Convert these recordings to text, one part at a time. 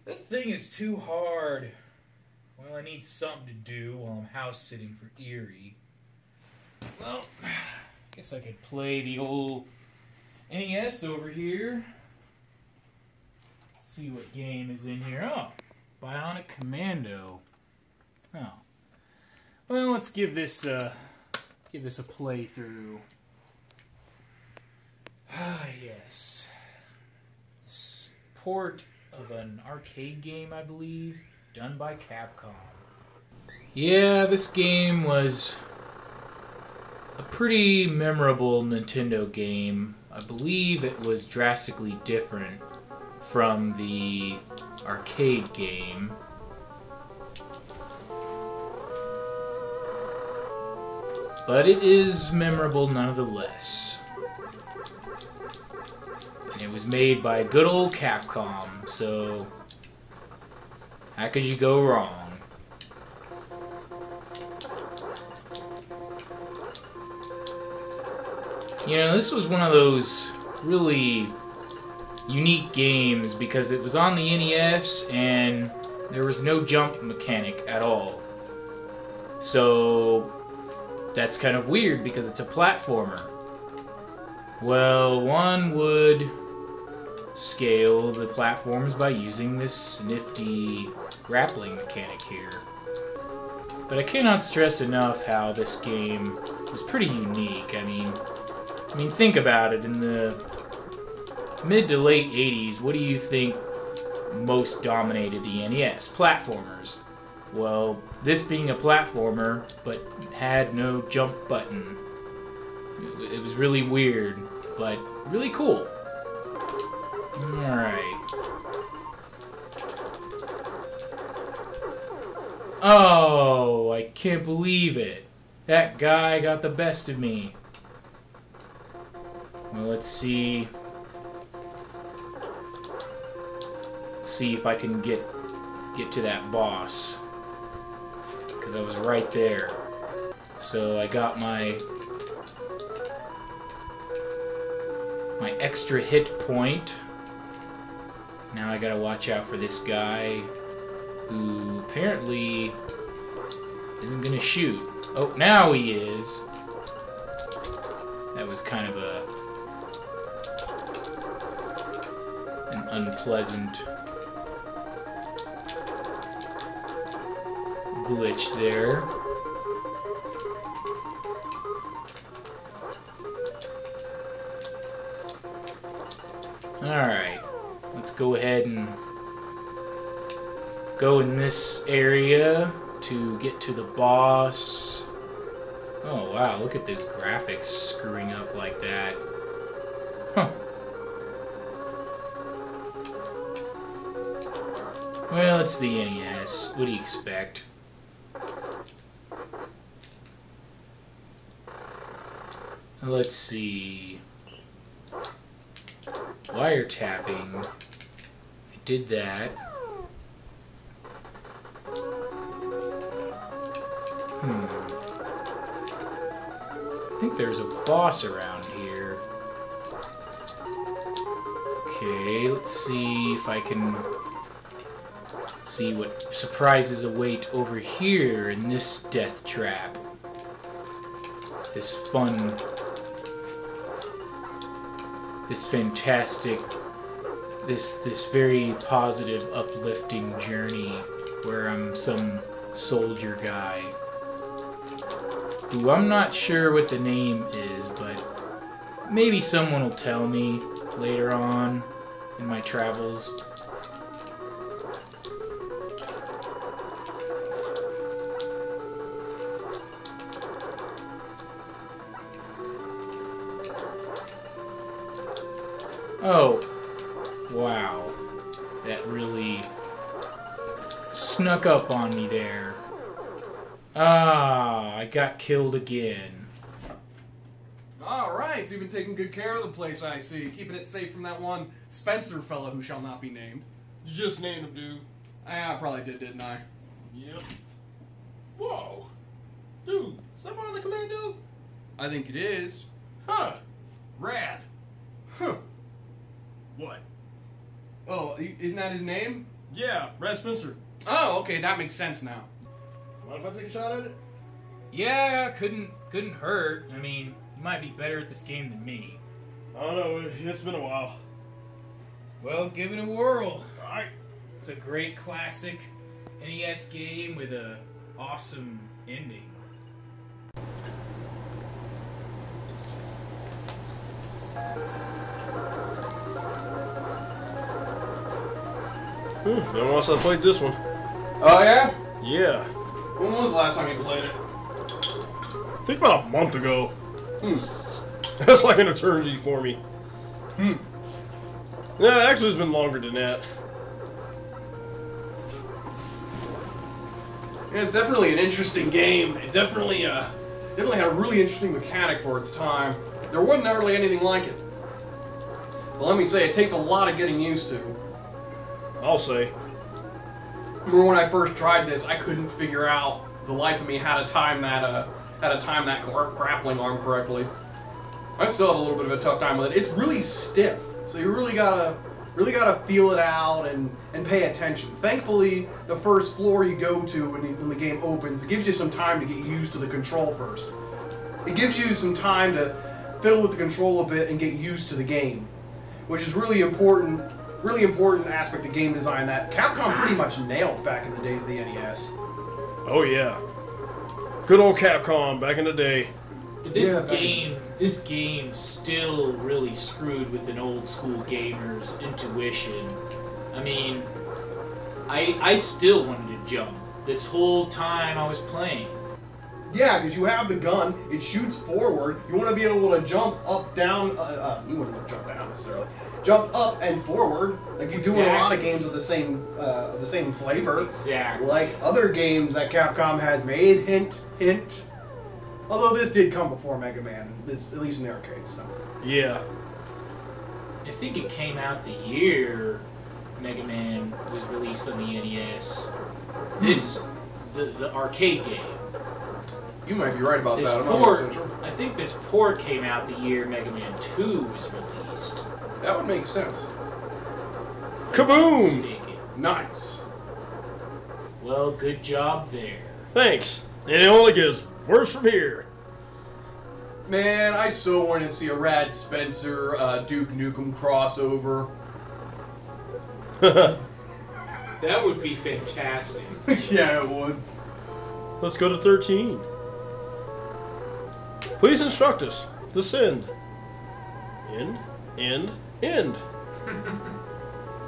That thing is too hard. Well, I need something to do while I'm house sitting for Eerie. Well, I guess I could play the old NES over here. Let's see what game is in here. Oh, Bionic Commando. Oh. Well, let's give this a playthrough. Ah, yes. This port of an arcade game, I believe, done by Capcom. Yeah, this game was a pretty memorable Nintendo game. I believe it was drastically different from the arcade game. But it is memorable nonetheless. And it was made by good old Capcom, so how could you go wrong? You know, this was one of those really unique games because it was on the NES and there was no jump mechanic at all. So that's kind of weird because it's a platformer. Well, one would scale the platforms by using this nifty grappling mechanic here. But I cannot stress enough how this game was pretty unique. I mean, think about it. In the mid to late 80s, what do you think most dominated the NES? Platformers. Well, this being a platformer, but had no jump button. It was really weird, but really cool. Alright. Oh, I can't believe it. That guy got the best of me. Well, let's see. See if I can get to that boss. Because I was right there. So I got my extra hit point. Now I gotta watch out for this guy who apparently isn't gonna shoot. Oh, now he is. That was kind of an unpleasant glitch there. Alright, let's go ahead and go in this area to get to the boss. Oh wow, look at those graphics screwing up like that. Huh. Well, it's the NES. What do you expect? Let's see. Wiretapping. I did that. I think there's a boss around here. Okay, let's see if I can see what surprises await over here in this death trap. This fun, this fantastic, this very positive, uplifting journey where I'm some soldier guy who I'm not sure what the name is, but maybe someone will tell me later on in my travels. Oh, wow. That really snuck up on me there. Ah, I got killed again. Alright, so you've been taking good care of the place, I see. Keeping it safe from that one Spencer fellow who shall not be named. Just named him, dude. I probably did, didn't I? Yep. Whoa. Dude, is that Bionic Commando? I think it is. Huh. Rad. Huh. What? Oh, isn't that his name? Yeah, Brad Spencer. Oh, okay, that makes sense now. Mind if I take a shot at it? Yeah, couldn't hurt. I mean, you might be better at this game than me. I don't know, it's been a while. Well, give it a whirl. Alright. It's a great classic NES game with a awesome ending. Been once I played this one. Oh, yeah? Yeah. When was the last time you played it? I think about a month ago. That's like an eternity for me. Yeah, actually it's been longer than that. Yeah, it's definitely an interesting game. It definitely had a really interesting mechanic for its time. There wasn't really anything like it. But let me say, it takes a lot of getting used to. I'll say. Remember when I first tried this, I couldn't figure out the life of me how to time that grappling arm correctly. I still have a little bit of a tough time with it. It's really stiff, so you really gotta feel it out and pay attention. Thankfully, the first floor you go to when the game opens, it gives you some time to get used to the control first. It gives you some time to fiddle with the control a bit and get used to the game, which is really important aspect of game design that Capcom pretty much nailed back in the days of the NES. Oh yeah. Good old Capcom back in the day. This game still really screwed with an old school gamer's intuition. I mean, I still wanted to jump this whole time I was playing. Yeah, because you have the gun, it shoots forward. You want to be able to jump up, down. You wouldn't want to jump down necessarily. Jump up and forward, like you do in a lot of games with the same flavor. Exactly. Like other games that Capcom has made. Hint, hint. Although this did come before Mega Man, at least in the arcades. So. Yeah. I think it came out the year Mega Man was released on the NES. The arcade game. You might be right about This that. port, I think this port came out the year Mega Man 2 was released. That would make sense. If I'm not Kaboom! mistaken. Nice. Well, good job there. Thanks. And it only gets worse from here. Man, I so want to see a Rad Spencer Duke Nukem crossover. That would be fantastic. Yeah, it would. Let's go to 13. Please instruct us. Descend. End. End. End.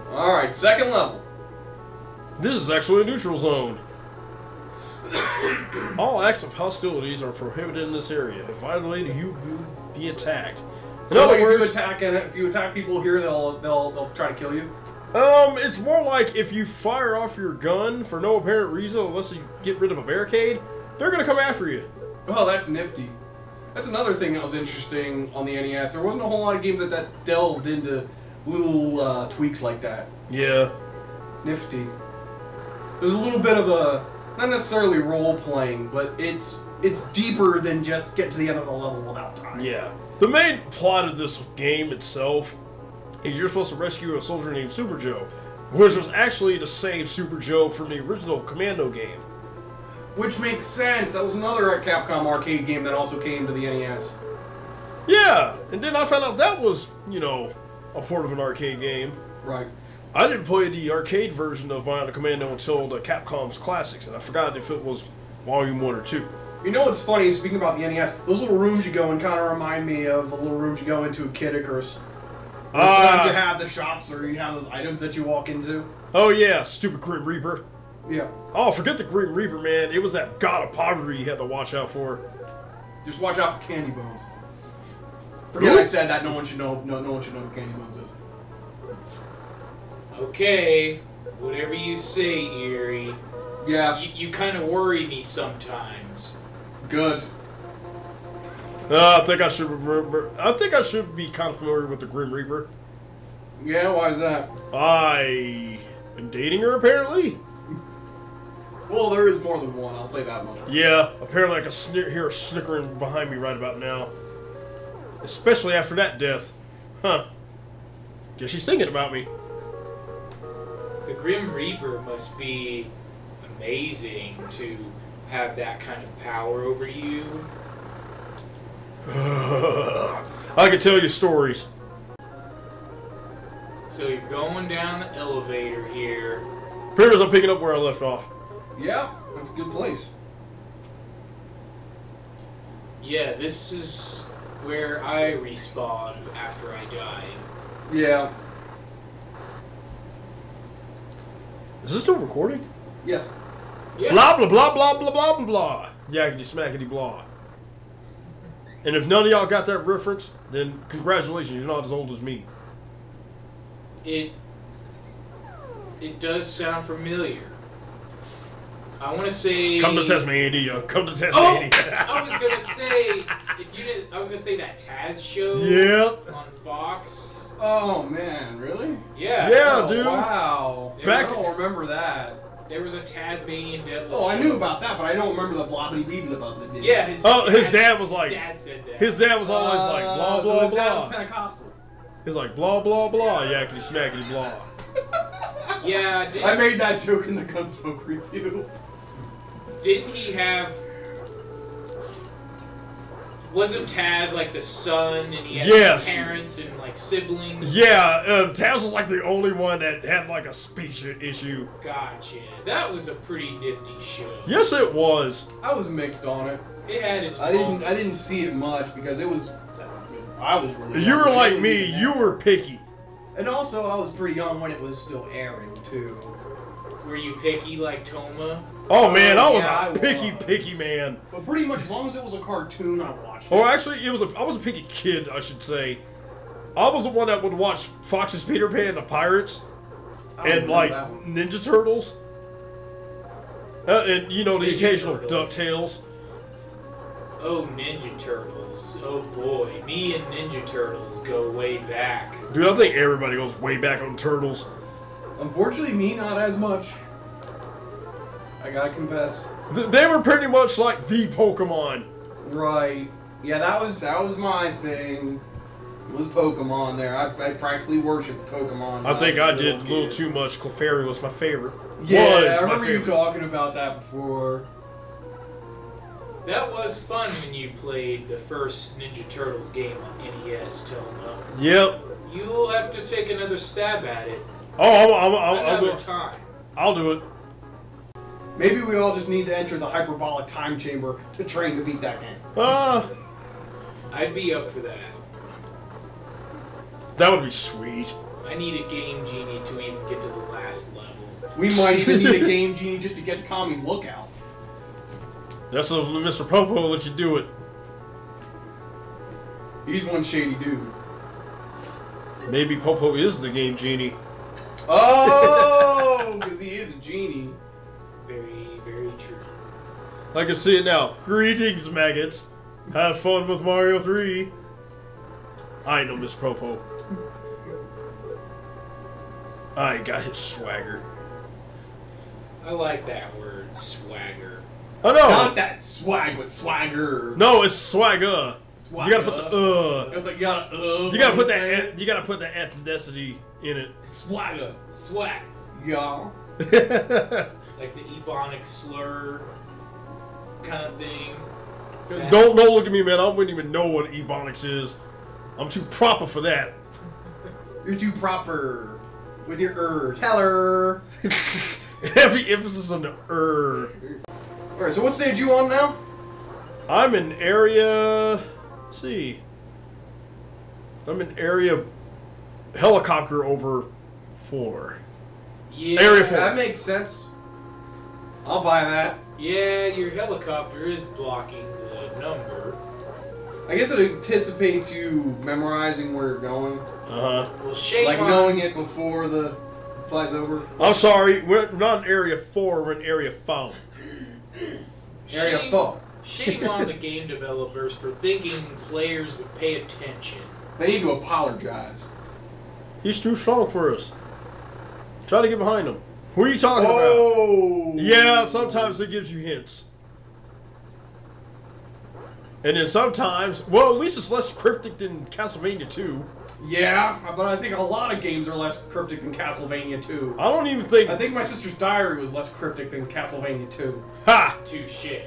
Alright, second level. This is actually a neutral zone. All acts of hostilities are prohibited in this area. If violated, you will be attacked. In So other if words, you attack people here, they'll try to kill you? it's more like if you fire off your gun for no apparent reason, unless you get rid of a barricade, they're gonna come after you. Oh, that's nifty. That's another thing that was interesting on the NES. There wasn't a whole lot of games that delved into little tweaks like that. Yeah. Nifty. There's a little bit of a, not necessarily role-playing, but it's deeper than just get to the end of the level without time. Yeah. The main plot of this game itself is you're supposed to rescue a soldier named Super Joe, which was actually the same Super Joe from the original Commando game. Which makes sense. That was another Capcom arcade game that also came to the NES. Yeah, and then I found out that was, a port of an arcade game. Right. I didn't play the arcade version of Bionic Commando until the Capcom's Classics, and I forgot if it was Volume 1 or 2. You know what's funny, speaking about the NES, those little rooms you go in kind of remind me of the little rooms you go into in Kid Icarus. Sometimes you have the shops or you have those items that you walk into. Oh yeah, stupid Grim Reaper. Yeah. Oh, forget the Grim Reaper, man. It was that god of poverty you had to watch out for. Just watch out for candy bones. Forget I said that. No one should know. No one should know what candy bones is. Okay, whatever you say, Eerie. Yeah. You kind of worry me sometimes. Good. I think I should remember. I think I should be kind of familiar with the Grim Reaper. Yeah, why is that? I am dating her, apparently. Well, there is more than one. I'll say that much. Yeah, apparently I can hear her snickering behind me right about now. Especially after that death. Huh. Guess she's thinking about me. The Grim Reaper must be amazing to have that kind of power over you. I can tell you stories. So you're going down the elevator here. Pretty much I'm picking up where I left off. Yeah, that's a good place. Yeah, this is where I respawned after I died. Yeah. Is this still recording? Yes. Yeah. Blah, blah, blah, blah, blah, blah, blah, blah. Yakety smackety blah. And if none of y'all got that reference, then congratulations, you're not as old as me. It does sound familiar. I want to say. Come to Tasmania. Come to Oh, Tasmania. I was gonna say if you didn't. I was gonna say that Taz show. Yep. On Fox. Oh man, really? Yeah. Yeah, Oh, dude. Wow. Back- I don't remember that. There was a Tasmanian devil. Oh, I show. knew about that, but I don't remember the blobbity beebly about the Yeah, his dad was like- His dad said that. His dad was always like, blah, so blah, his dad was blah. Pentecostal. He's like, blah, blah, blah, yakety smackety blah. Yeah. I made that joke in the Gunsmoke review. Didn't he have? Wasn't Taz like the son, and he had Yes. parents and like siblings? Yeah, Taz was like the only one that had like a speech issue. Gotcha. That was a pretty nifty show. Yes, it was. I was mixed on it. It had its. I didn't moments. see it much because it was. I was really. You young were when it like was me, even you airing. were picky. And also, I was pretty young when it was still airing too. Were you picky like Toma? Oh man, I was yeah, a I picky was. man. But pretty much, as long as it was a cartoon, I watched it. Or actually, I was a picky kid, I should say. I was the one that would watch Fox's Peter Pan and the Pirates, I don't and remember like that one. Ninja Turtles, and you know the Ninja occasional Turtles. DuckTales. Oh, Ninja Turtles. Oh boy, me and Ninja Turtles go way back. Dude, I think everybody goes way back on Turtles. Unfortunately, me not as much. I gotta confess. They were pretty much like the Pokemon. Right. Yeah, that was my thing. Was Pokemon there? I practically worshipped Pokemon. I think I did a little kid. too much. Clefairy was my favorite. Yeah, Was I my remember you favorite. talking about that before. That was fun when you played the first Ninja Turtles game on NES, Toma. Yep. You'll have to take another stab at it Oh, another time. I'll do it. Maybe we all just need to enter the hyperbolic time chamber to train to beat that game. I'd be up for that. That would be sweet. I need a Game Genie to even get to the last level. We might even need a Game Genie just to get to Kami's Lookout. That's what Mr. Popo will let you do it. He's one shady dude. Maybe Popo is the Game Genie. Oh, because he is a genie. Very, very true. I can see it now. Greetings, maggots. Have fun with Mario 3. I ain't no Mr. Popo. I ain't got his swagger. I like that word, swagger. I know. Not that swag with swagger. No, it's swagger. Swagger. You gotta put the You gotta You gotta put that. You gotta put the ethnicity in it. swagger. Swag. Yeah. Like the Ebonic slur kind of thing. Don't look at me, man. I wouldn't even know what Ebonics is. I'm too proper for that. You're too proper with your Teller. Heavy emphasis on the Alright, so what stage you on now? I'm in area. Let's see. I'm in area helicopter over 4. Yeah. Area 4. That makes sense. I'll buy that. Yeah, your helicopter is blocking the number. I guess it anticipates you memorizing where you're going. Uh huh. Well, shame Like on knowing it before the flies over. I'm sorry. We're not in area 4. We're in area 5. Area shame- 4. Shame on the game developers for thinking players would pay attention. They need to apologize. He's too strong for us. Try to get behind him. Who are you talking about? Oh! Yeah, sometimes it gives you hints. And then sometimes, well, at least it's less cryptic than Castlevania 2. Yeah, but I think a lot of games are less cryptic than Castlevania 2. I don't even think... I think My Sister's Diary was less cryptic than Castlevania 2. Ha! Touche.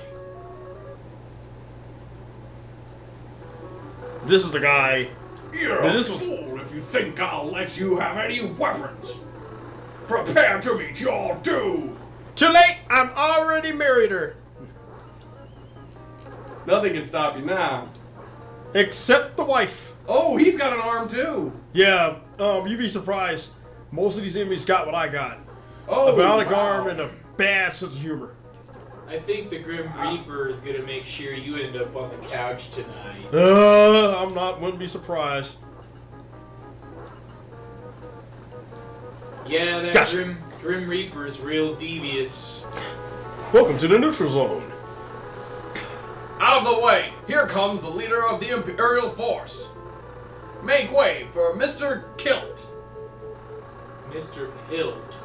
This is the guy... You're a fool if you think I'll let you have any weapons. Prepare to meet your doom. Too late! I'm already married her. Nothing can stop you now. Except the wife. Oh, he's got an arm too. Yeah, you'd be surprised. Most of these enemies got what I got. Oh, a bionic wow. arm and a bad sense of humor. I think the Grim Reaper is gonna make sure you end up on the couch tonight. Wouldn't be surprised. Yeah, that Gotcha. Grim Reaper's real devious. Welcome to the neutral zone. Out of the way. Here comes the leader of the Imperial Force. Make way for Mr. Kilt. Mr. Kilt.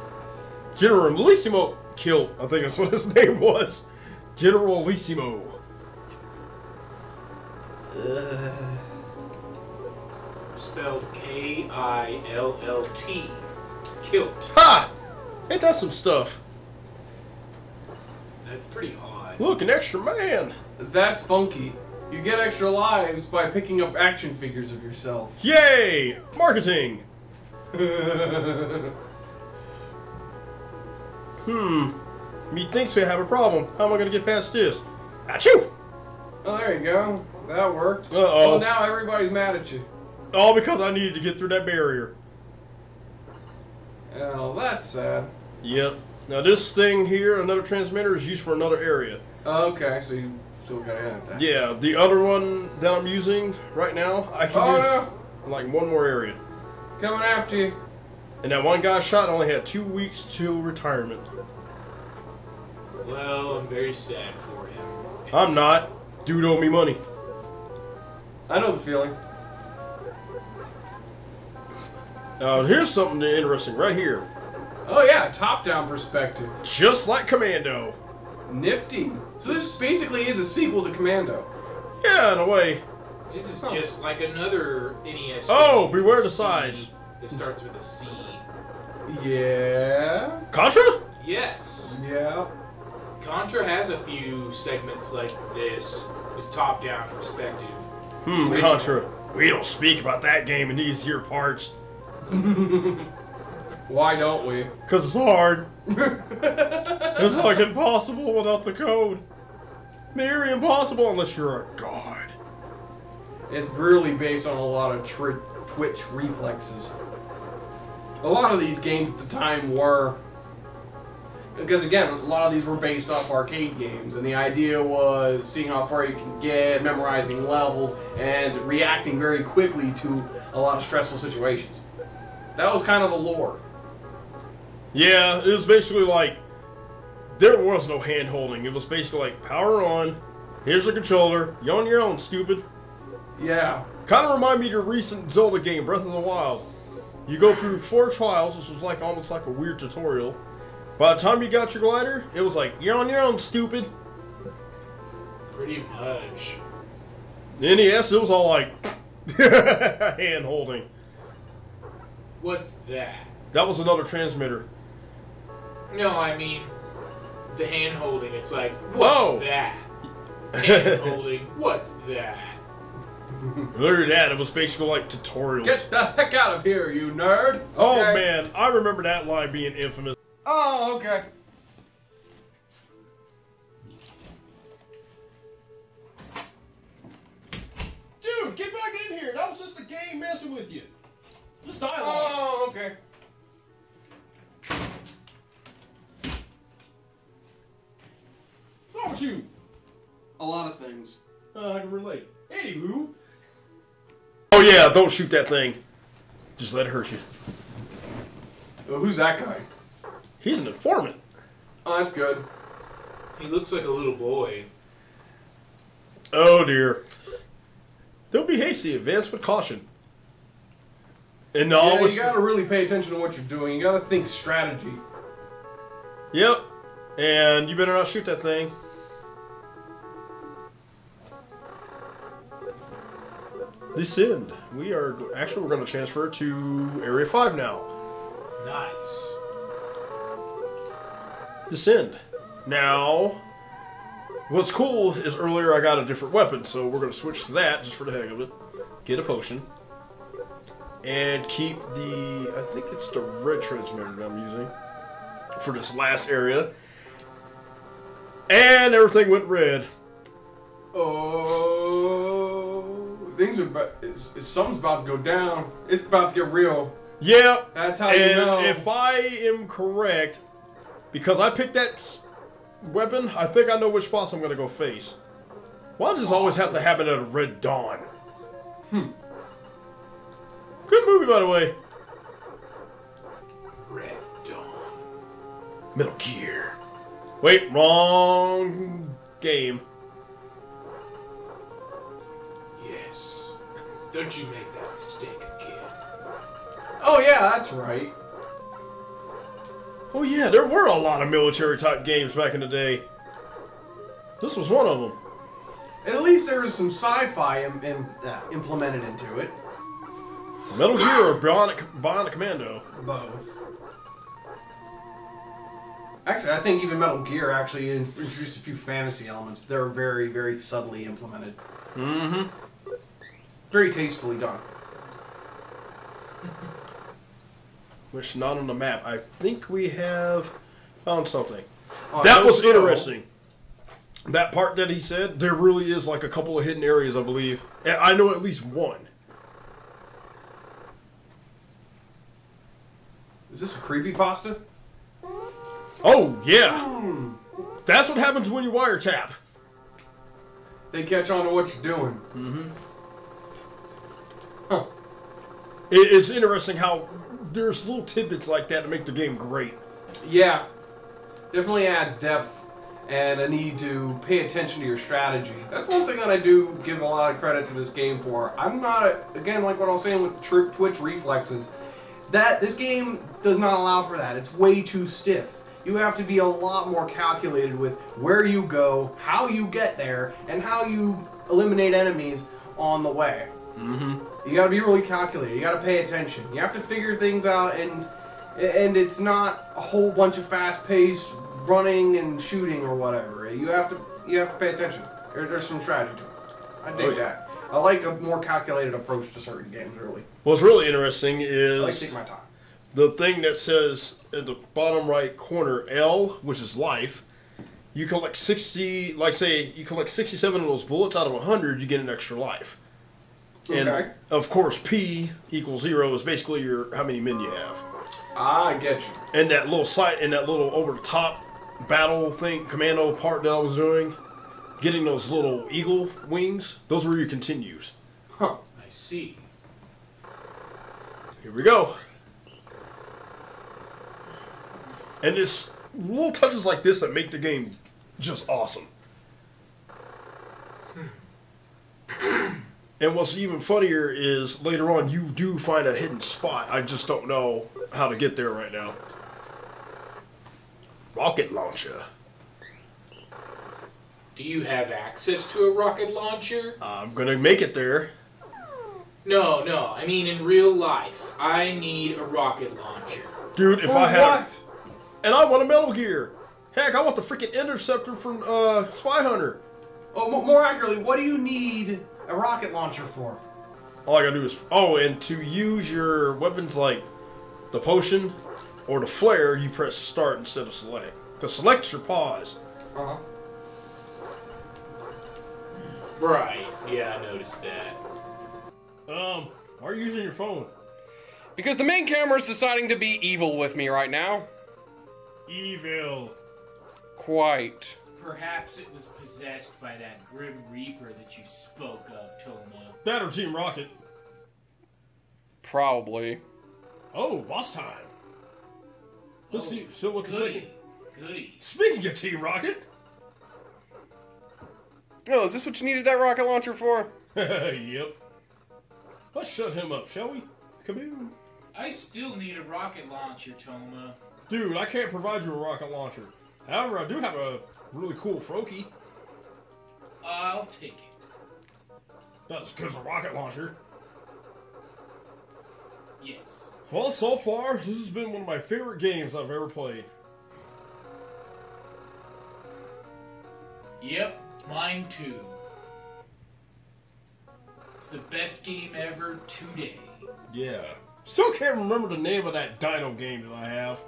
Generalissimo Kilt, I think that's what his name was. Generalissimo. Spelled K-I-L-L-T. Kilt. Ha! Ain't that some stuff? That's pretty odd. Look, an extra man. That's funky. You get extra lives by picking up action figures of yourself. Yay! Marketing. Methinks we have a problem. How am I gonna get past this? Achoo! Oh, there you go. That worked. Uh-oh. Well, now everybody's mad at you. All because I needed to get through that barrier. Oh, that's sad. Yep. Now this thing here, another transmitter, is used for another area. Okay, so you still gotta have that. Yeah, the other one that I'm using right now, I can use like one more area. Coming after you. And that one guy shot only had 2 weeks till retirement. Well, I'm very sad for him. I'm not. Dude owe me money. I know the feeling. Here's something interesting right here. Oh yeah, top-down perspective. Just like Commando. Nifty. So this basically is a sequel to Commando. Yeah, in a way. This is just like another NES Oh, game beware with the C. sides. It starts with a C. Yeah. Contra? Yes. Yeah. Contra has a few segments like this, with top-down perspective. Contra. We don't speak about that game in these here parts. Why don't we? Because it's hard. It's like impossible without the code. Nearly impossible unless you're a god. It's really based on a lot of twitch reflexes. A lot of these games at the time were... Because again, a lot of these were based off arcade games, and the idea was seeing how far you can get, memorizing levels, and reacting very quickly to a lot of stressful situations. That was kind of the lore. Yeah, it was basically like, there was no hand holding. It was basically like, power on, here's the controller, you're on your own, stupid. Yeah. Kind of remind me of the recent Zelda game, Breath of the Wild. You go through 4 trials, which was like almost like a weird tutorial. By the time you got your glider, it was like, you're on your own, stupid. Pretty much. The NES, it was all like, hand holding. What's that? That was another transmitter. No, I mean, the hand-holding. It's like, what's that? Hand-holding, what's that? Look at that, it was basically like tutorials. Get the heck out of here, you nerd! Oh Okay. man, I remember that line being infamous. Oh, okay. Dude, get back in here! That was just the game messing with you. Just dialogue. Oh, okay. What's wrong with you? A lot of things. I can relate. Anywho. Oh yeah, don't shoot that thing. Just let it hurt you. Oh, who's that guy? He's an informant. Oh, that's good. He looks like a little boy. Oh dear. Don't be hasty. Advance with caution. And Yeah, always. you gotta really pay attention to what you're doing. You gotta think strategy. Yep. And you better not shoot that thing. Descend. We're going to transfer to Area 5 now. Nice. Descend. Now, what's cool is earlier I got a different weapon, so we're going to switch to that just for the heck of it. Get a potion. And keep the, I think it's the red transmitter that I'm using for this last area. And everything went red. Oh, things are something's about to go down. It's about to get real. Yeah. That's how you know. And if I am correct, because I picked that weapon, I think I know which boss I'm going to go face. Why does this always have to happen at a Red Dawn? Good movie, by the way. Red Dawn. Metal Gear. Wait, wrong game. Yes. Don't you make that mistake again. Oh yeah, that's right. Oh yeah, there were a lot of military-type games back in the day. This was one of them. At least there was some sci-fi implemented into it. Metal Gear or Bionic Commando? Both. Actually, I think even Metal Gear actually introduced a few fantasy elements. But they're very, very subtly implemented. Mm-hmm. Very tastefully done. Which not on the map. I think we have found something. Oh, That was interesting. That part that he said, there really is like a couple of hidden areas, I believe. And I know at least one. Is this a creepypasta? Oh, yeah. That's what happens when you wiretap. They catch on to what you're doing. Mm-hmm. Huh. It's interesting how there's little tidbits like that to make the game great. Yeah. Definitely adds depth and a need to pay attention to your strategy. That's one thing that I do give a lot of credit to this game for. I'm not, again, like what I was saying with Twitch reflexes, that this game does not allow for that. It's way too stiff. You have to be a lot more calculated with where you go, how you get there, and how you eliminate enemies on the way. Mm-hmm. You gotta be really calculated. You gotta pay attention. You have to figure things out, and it's not a whole bunch of fast-paced running and shooting or whatever. You have to pay attention. There's some strategy to it. I dig that. I like a more calculated approach to certain games early. What's really interesting I is like to take my time. the thing that says at the bottom right corner L, which is life. You collect 60, like say you collect 67 of those bullets out of 100, you get an extra life. And Okay. of course, P equals 0 is basically your how many men you have. I get you. And that little sight and that little over the top battle thing, commando part that I was doing, getting those little eagle wings, those were your continues. Huh. I see. Here we go. And it's little touches like this that make the game just awesome. And what's even funnier is later on you do find a hidden spot. I just don't know how to get there right now. Rocket launcher. Do you have access to a rocket launcher? I'm gonna make it there. No, I mean in real life. I need a rocket launcher. Dude, if For I had what? and I want a Metal Gear. Heck, I want the freaking interceptor from Spy Hunter. Oh, more accurately, what do you need a rocket launcher for? All I gotta do is and to use your weapons like the potion or the flare, you press start instead of select. Because select's your pause. Uh-huh. Right, yeah, I noticed that. Why are you using your phone? Because the main camera is deciding to be evil with me right now. Evil. Quite. Perhaps it was possessed by that Grim Reaper that you spoke of, Toma. That or Team Rocket. Probably. Oh, boss time. Let's see. So what's the second? Goody. Speaking of Team Rocket. Oh, is this what you needed that rocket launcher for? Yep. Let's shut him up, shall we? Kaboom. I still need a rocket launcher, Toma. Dude, I can't provide you a rocket launcher. However, I do have a really cool Froakie. I'll take it. That's because a rocket launcher. Yes. Well, so far, this has been one of my favorite games I've ever played. Yep, mine too. It's the best game ever today. Yeah. Still can't remember the name of that dino game that I have.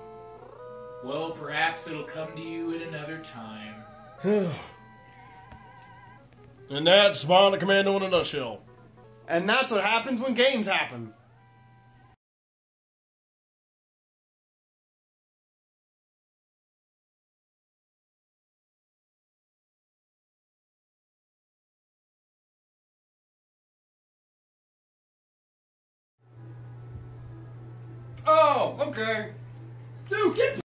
Well, perhaps it'll come to you in another time. And that's Bionic Commando in a nutshell. And that's what happens when games happen. Oh, okay. Dude, get